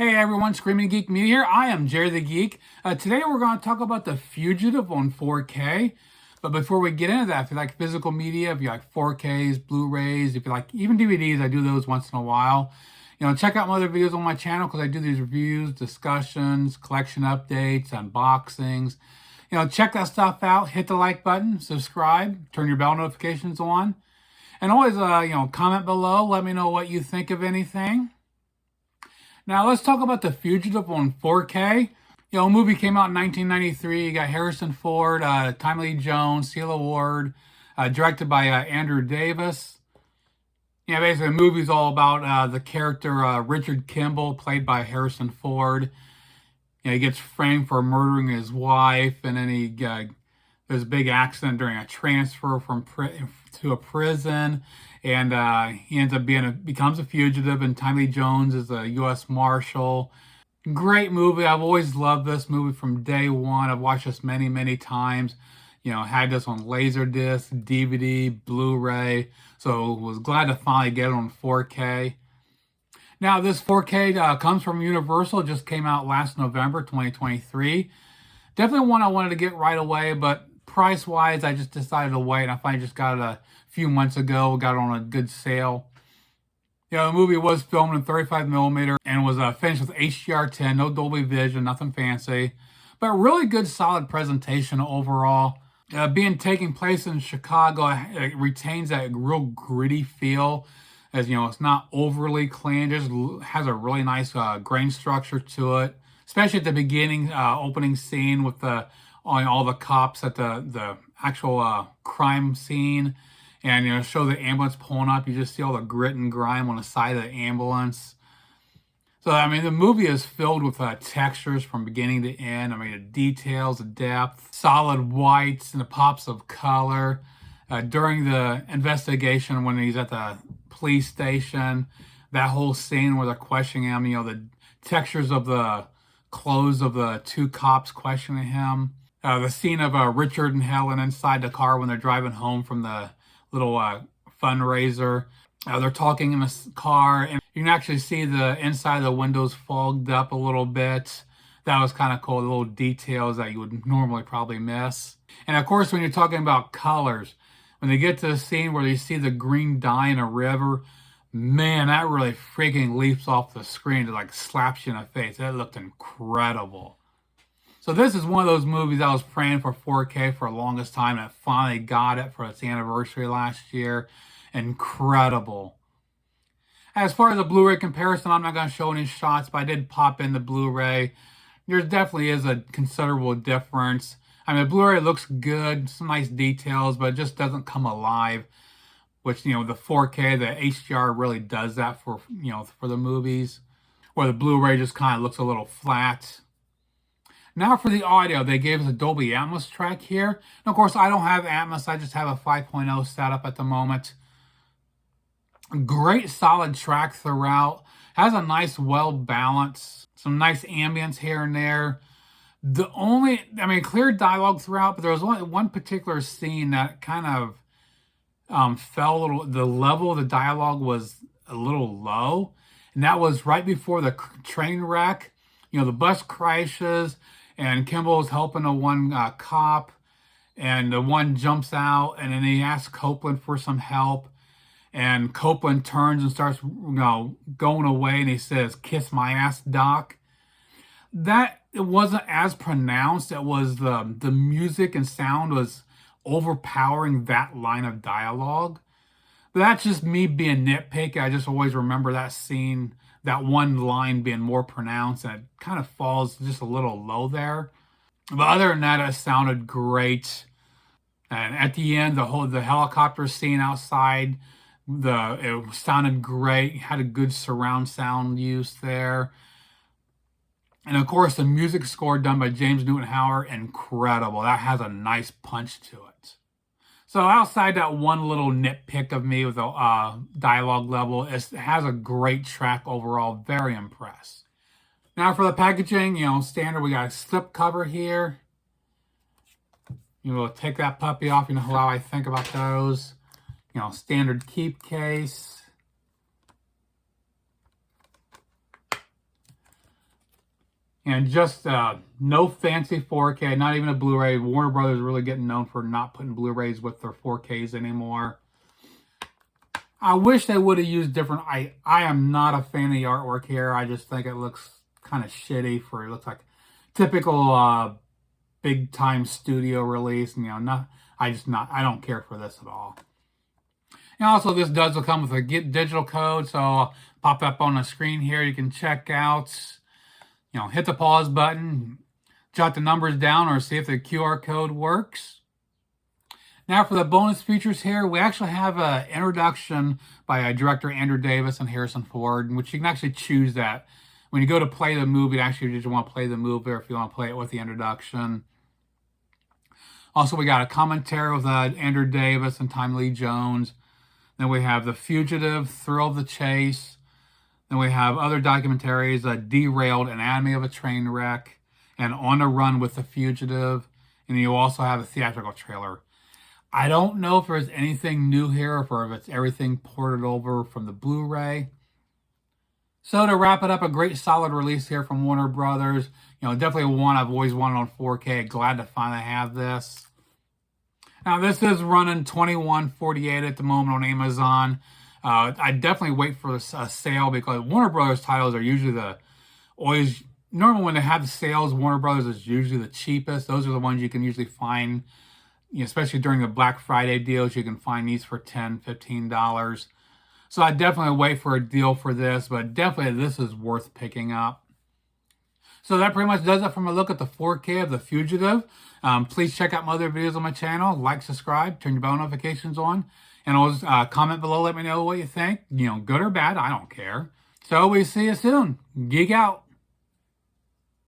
Hey everyone, Screaming Geek Media here. I am Jerry the Geek. Today we're going to talk about The Fugitive on 4K. But before we get into that, if you like physical media, if you like 4Ks, Blu-rays, if you like even DVDs, I do those once in a while. Check out my other videos on my channel because I do these reviews, discussions, collection updates, unboxings. Check that stuff out. Hit the like button, subscribe, turn your bell notifications on. And always, comment below. Let me know what you think of anything. Now let's talk about The Fugitive on 4K. A movie came out in 1993. You got Harrison Ford, Tommy Lee Jones, Celia Ward, directed by Andrew Davis. Basically the movie's all about the character Richard Kimball, played by Harrison Ford. He gets framed for murdering his wife, and then there's a big accident during a transfer to a prison, and he ends up becomes a fugitive, and Tommy Lee Jones is a U.S. Marshal. Great movie. I've always loved this movie from day one. I've watched this many times. Had this on Laserdisc, DVD, Blu-ray, so was glad to finally get it on 4K. Now, this 4K comes from Universal. It just came out last November, 2023. Definitely one I wanted to get right away, but price-wise, I just decided to wait, and I finally just got it a few months ago. Got it on a good sale. The movie was filmed in 35mm and was finished with HDR10, no Dolby Vision, nothing fancy, but really good, solid presentation overall. Taking place in Chicago, it retains that real gritty feel. As it's not overly clean, just has a really nice grain structure to it, especially at the beginning opening scene with all the cops at the actual crime scene, and show the ambulance pulling up. You just see all the grit and grime on the side of the ambulance. So the movie is filled with textures from beginning to end. The details, the depth, solid whites and the pops of color. During the investigation, when he's at the police station, that whole scene where they're questioning him, the textures of the clothes of the two cops questioning him. The scene of Richard and Helen inside the car when they're driving home from the little fundraiser. They're talking in the car, and you can actually see the inside of the windows fogged up a little bit. That was kind of cool, the little details that you would normally probably miss. And of course, when you're talking about colors, when they get to the scene where you see the green dye in a river, man, that really freaking leaps off the screen. It like slaps you in the face. That looked incredible. So this is one of those movies I was praying for 4K for the longest time, and I finally got it for its anniversary last year. Incredible. As far as the Blu-ray comparison, I'm not going to show any shots, but I did pop in the Blu-ray. There definitely is a considerable difference. The Blu-ray looks good, some nice details, but it just doesn't come alive, which, the 4K, the HDR really does that for the movies, where the Blu-ray just kind of looks a little flat. Now for the audio, they gave us a Dolby Atmos track here. And of course, I don't have Atmos, I just have a 5.0 setup at the moment. Great solid track throughout. Has a nice, well balanced, some nice ambience here and there. Clear dialogue throughout, but there was only one particular scene that kind of fell a little, the level of the dialogue was a little low. And that was right before the train wreck. The bus crashes, and Kimball's helping the one cop, and the one jumps out, and then he asks Copeland for some help. And Copeland turns and starts, going away, and he says, "Kiss my ass, Doc." It wasn't as pronounced. It was the music and sound was overpowering that line of dialogue. But that's just me being nitpicky. I just always remember that scene, that one line being more pronounced, and it kind of falls just a little low there. But other than that, it sounded great. And at the end, the helicopter scene outside, it sounded great. Had a good surround sound use there. And of course, the music score done by James Newton Howard, incredible. That has a nice punch to it. So outside that one little nitpick of me with the dialogue level, it has a great track overall. Very impressed. Now for the packaging, standard, we got a slip cover here. We'll take that puppy off. You know how I think about those. Standard keep case. And just no fancy 4K, not even a Blu-ray. Warner Brothers is really getting known for not putting Blu-rays with their 4Ks anymore. I wish they would have used different. I am not a fan of the artwork here. I just think it looks kind of shitty. It looks like typical big time studio release. And, I don't care for this at all. And also, this does come with a get digital code, so I'll pop up on the screen here. You can check out, hit the pause button, jot the numbers down, or see if the QR code works. Now for the bonus features here, we actually have an introduction by director Andrew Davis and Harrison Ford, in which you can actually choose that. When you go to play the movie, actually you just want to play the movie, or if you want to play it with the introduction. Also, we got a commentary with Andrew Davis and Tommy Lee Jones. Then we have The Fugitive, Thrill of the Chase. Then we have other documentaries, Derailed, Anatomy of a Train Wreck, and On the Run with The Fugitive. And you also have a theatrical trailer. I don't know if there's anything new here or if it's everything ported over from the Blu-ray. So to wrap it up, a great solid release here from Warner Brothers. Definitely one I've always wanted on 4K. Glad to finally have this. Now this is running $21.48 at the moment on Amazon. I definitely wait for a sale because Warner Brothers titles are usually normally when they have the sales, Warner Brothers is usually the cheapest. Those are the ones you can usually find. Especially during the Black Friday deals, you can find these for $10, $15. So I definitely wait for a deal for this, but definitely this is worth picking up. So that pretty much does it from a look at the 4K of The Fugitive. Please check out my other videos on my channel. Like, subscribe, turn your bell notifications on, and always comment below. Let me know what you think. Good or bad, I don't care. So we see you soon. Geek out.